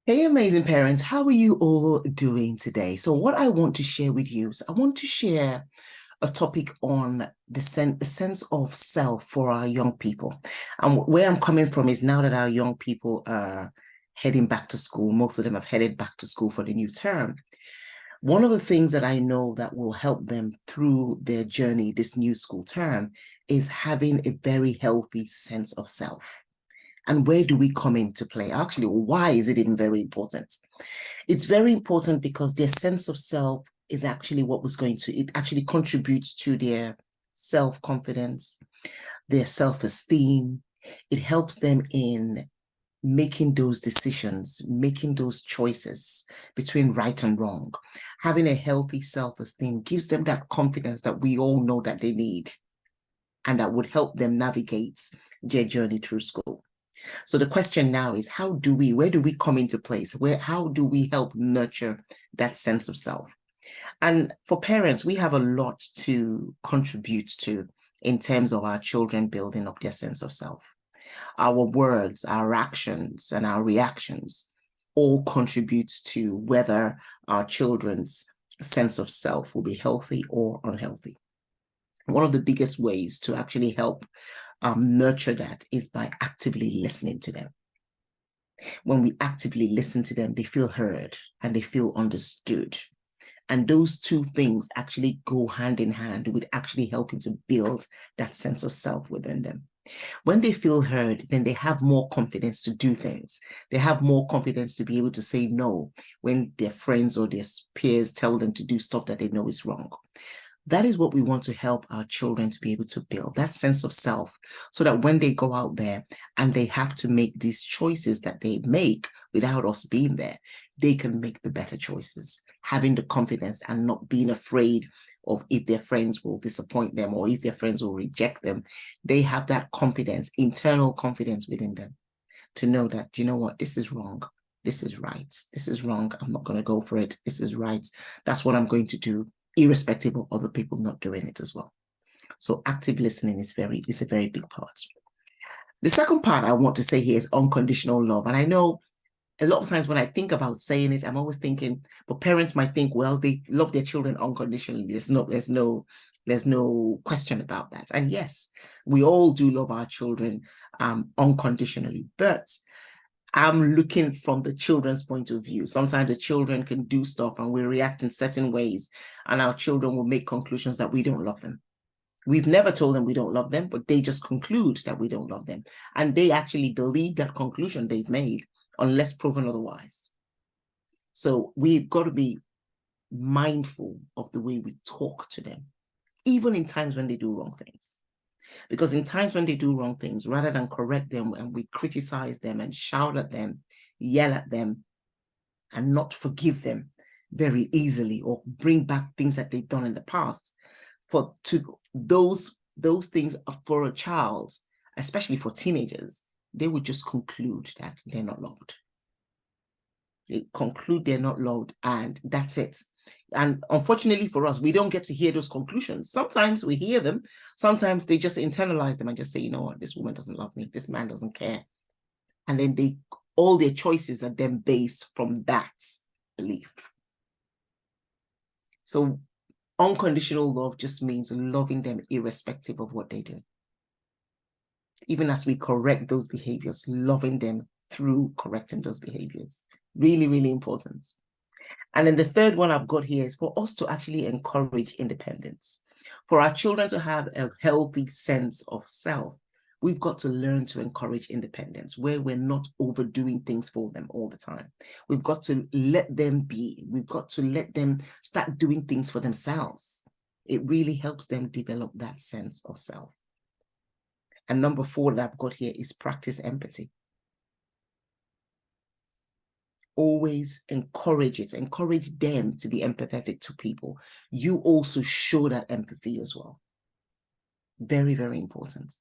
Hey, amazing parents, how are you all doing today? So, what I want to share with you is I want to share a topic on the sense of self for our young people. And where I'm coming from is now that our young people are heading back to school, most of them have headed back to school for the new term. One of the things that I know that will help them through their journey this new school term is having a very healthy sense of self. And where do we come into play? Actually, why is it even very important? It's very important because their sense of self is actually it actually contributes to their self-confidence, their self-esteem. It helps them in making those decisions, making those choices between right and wrong. Having a healthy self-esteem gives them that confidence that we all know that they need and that would help them navigate their journey through school. So the question now is, where do we come into place? How do we help nurture that sense of self? And for parents, we have a lot to contribute to in terms of our children building up their sense of self. Our words, our actions, and our reactions all contribute to whether our children's sense of self will be healthy or unhealthy. One of the biggest ways to actually help nurture that is by actively listening to them. When we actively listen to them, they feel heard and they feel understood. And those two things actually go hand in hand with actually helping to build that sense of self within them. When they feel heard, then they have more confidence to do things. They have more confidence to be able to say no when their friends or their peers tell them to do stuff that they know is wrong. That is what we want to help our children to be able to build that sense of self so that when they go out there and they have to make these choices that they make without us being there, they can make the better choices, having the confidence and not being afraid of if their friends will disappoint them or if their friends will reject them. They have that confidence, internal confidence within them to know that, you know what, this is wrong. This is right. This is wrong. I'm not going to go for it. This is right. That's what I'm going to do, irrespective of other people not doing it as well. So active listening is a very big part. The second part I want to say here is unconditional love. And I know a lot of times when I think about saying it, I'm always thinking, but parents might think, well, they love their children unconditionally. There's no question about that. And yes, we all do love our children unconditionally, but I'm looking from the children's point of view. Sometimes the children can do stuff and we react in certain ways, and our children will make conclusions that we don't love them. We've never told them we don't love them, but they just conclude that we don't love them. And they actually believe that conclusion they've made, unless proven otherwise. So we've got to be mindful of the way we talk to them, even in times when they do wrong things. Because in times when they do wrong things, rather than correct them and we criticize them and shout at them, yell at them, and not forgive them very easily or bring back things that they've done in the past, for to those things for a child, especially for teenagers, they would just conclude that they're not loved. They conclude they're not loved, and that's it. And unfortunately for us, we don't get to hear those conclusions. Sometimes we hear them, sometimes they just internalize them and just say, you know what, this woman doesn't love me, this man doesn't care. And then all their choices are then based from that belief. So unconditional love just means loving them irrespective of what they do. Even as we correct those behaviors, loving them through correcting those behaviors. Really, really important. And then the third one I've got here is for us to actually encourage independence. For our children to have a healthy sense of self, we've got to learn to encourage independence where we're not overdoing things for them all the time. We've got to let them be. We've got to let them start doing things for themselves. It really helps them develop that sense of self. And number 4 that I've got here is practice empathy. Always encourage it. Encourage them to be empathetic to people. You also show that empathy as well. Very, very important.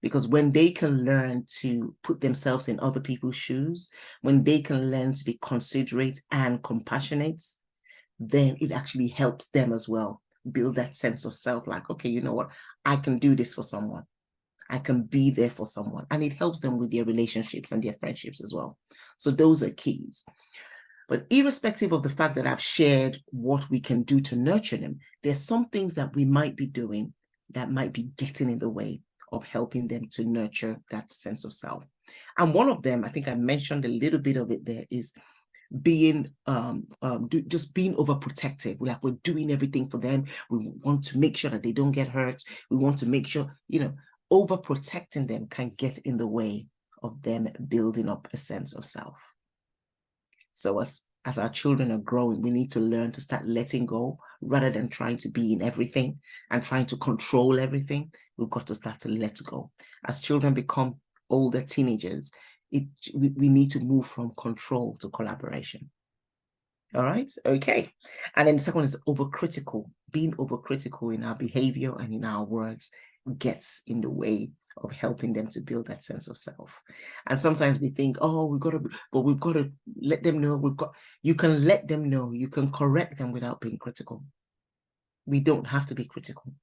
Because when they can learn to put themselves in other people's shoes, when they can learn to be considerate and compassionate, then it actually helps them as well build that sense of self, like, okay, you know what, I can do this for someone. I can be there for someone. And it helps them with their relationships and their friendships as well. So those are keys. But irrespective of the fact that I've shared what we can do to nurture them, there's some things that we might be doing that might be getting in the way of helping them to nurture that sense of self. And one of them, I think I mentioned a little bit of it there, is being just being overprotective. Like we're doing everything for them. We want to make sure that they don't get hurt. We want to make sure, overprotecting them can get in the way of them building up a sense of self. So as our children are growing, we need to learn to start letting go rather than trying to be in everything and trying to control everything. We've got to start to let go. As children become older teenagers, we need to move from control to collaboration. All right. Okay. And then the second one is overcritical. Being overcritical in our behavior and in our words gets in the way of helping them to build that sense of self. And sometimes we think, oh, we've got to let them know you can let them know, you can correct them without being critical. We don't have to be critical.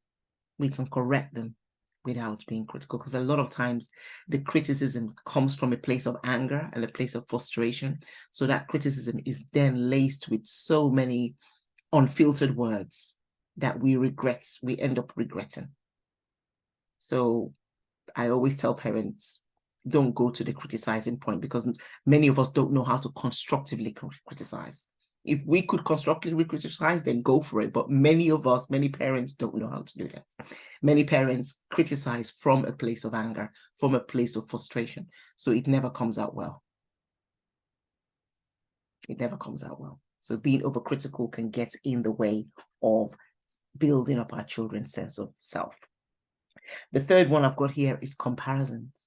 We can correct them without being critical, because a lot of times the criticism comes from a place of anger and a place of frustration. So that criticism is then laced with so many unfiltered words that we end up regretting. So I always tell parents, don't go to the criticizing point, because many of us don't know how to constructively criticize. If we could constructively criticize, then go for it. But many parents don't know how to do that. Many parents criticize from a place of anger, from a place of frustration. So it never comes out well. It never comes out well. So being overcritical can get in the way of building up our children's sense of self. The third one I've got here is comparisons.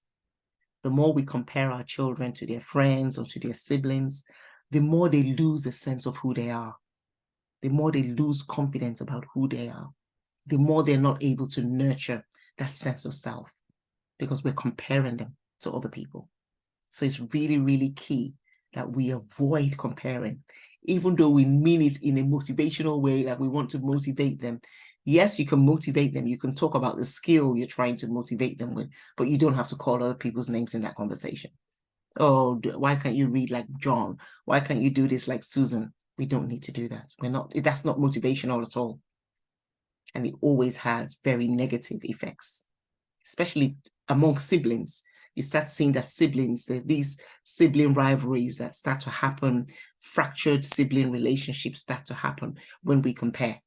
The more we compare our children to their friends or to their siblings, the more they lose a sense of who they are. The more they lose confidence about who they are. The more they're not able to nurture that sense of self, because we're comparing them to other people. So it's really, really key that we avoid comparing, even though we mean it in a motivational way, like we want to motivate them. Yes, you can motivate them. You can talk about the skill you're trying to motivate them with, but you don't have to call other people's names in that conversation. Oh, why can't you read like John? Why can't you do this like Susan? We don't need to do that. That's not motivational at all. And it always has very negative effects, especially among siblings. You start seeing that these sibling rivalries that start to happen, fractured sibling relationships start to happen when we compare.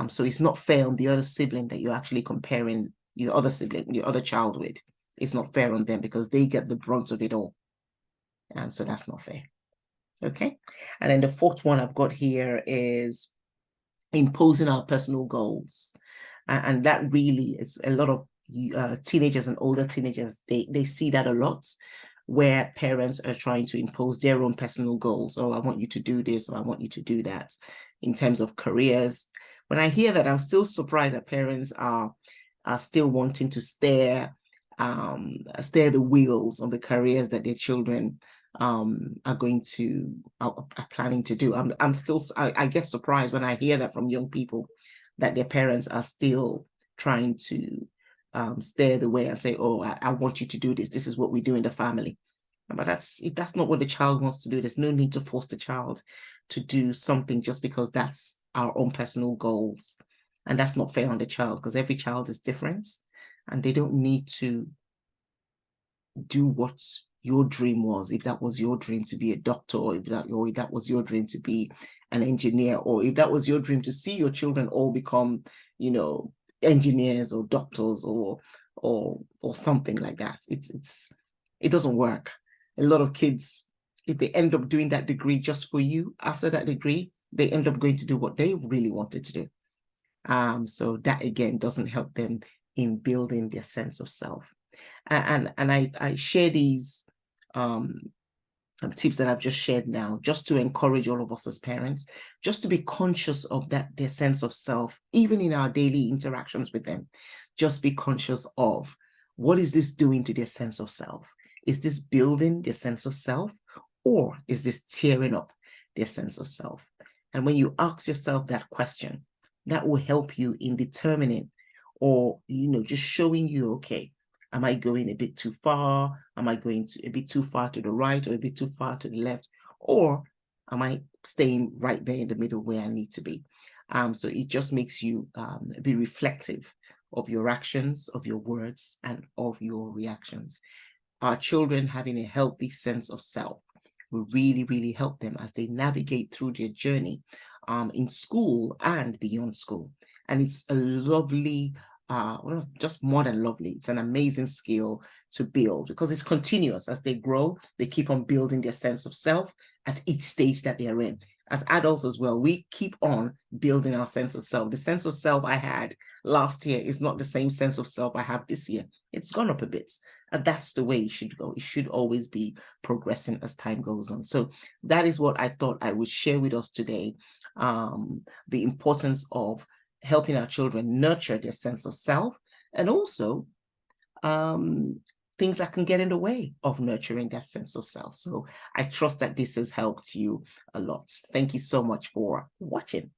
So it's not fair on the other sibling that you're actually comparing your other sibling, your other child with. It's not fair on them, because they get the brunt of it all. And so that's not fair. Okay. And then the fourth one I've got here is imposing our personal goals. And that really is a lot of teenagers and older teenagers, they see that a lot, where parents are trying to impose their own personal goals. Oh, I want you to do this, or I want you to do that, in terms of careers. When I hear that, I'm still surprised that parents are still wanting to steer the wheels on the careers that their children are planning to do. I get surprised when I hear that from young people, that their parents are still trying to steer the way and say, oh, I want you to do this. This is what we do in the family. But that's not what the child wants to do. There's no need to force the child to do something just because that's our own personal goals. And that's not fair on the child, because every child is different, and they don't need to do what your dream was. If that was your dream to be a doctor, or if that was your dream to be an engineer, or if that was your dream to see your children all become, engineers or doctors or something like that. It doesn't work. A lot of kids, if they end up doing that degree just for you, after that degree, they end up going to do what they really wanted to do. So that again doesn't help them in building their sense of self. And I share these tips that I've just shared now, just to encourage all of us as parents, just to be conscious of their sense of self, even in our daily interactions with them. Just be conscious of, what is this doing to their sense of self? Is this building their sense of self, or is this tearing up their sense of self? And when you ask yourself that question, that will help you in determining, or just showing you, okay, Am I going a bit too far? Am I going a bit too far to the right or a bit too far to the left? Or am I staying right there in the middle where I need to be? So it just makes you be reflective of your actions, of your words, and of your reactions. Our children having a healthy sense of self will really, really help them as they navigate through their journey in school and beyond school. And it's a lovely, well, just more than lovely, it's an amazing skill to build because it's continuous. As they grow, they keep on building their sense of self at each stage that they're in. As adults as well, we keep on building our sense of self. The sense of self I had last year is not the same sense of self I have this year. It's gone up a bit. And that's the way it should go. It should always be progressing as time goes on. So that is what I thought I would share with us today. The importance of helping our children nurture their sense of self, and also things that can get in the way of nurturing that sense of self. So I trust that this has helped you a lot. Thank you so much for watching.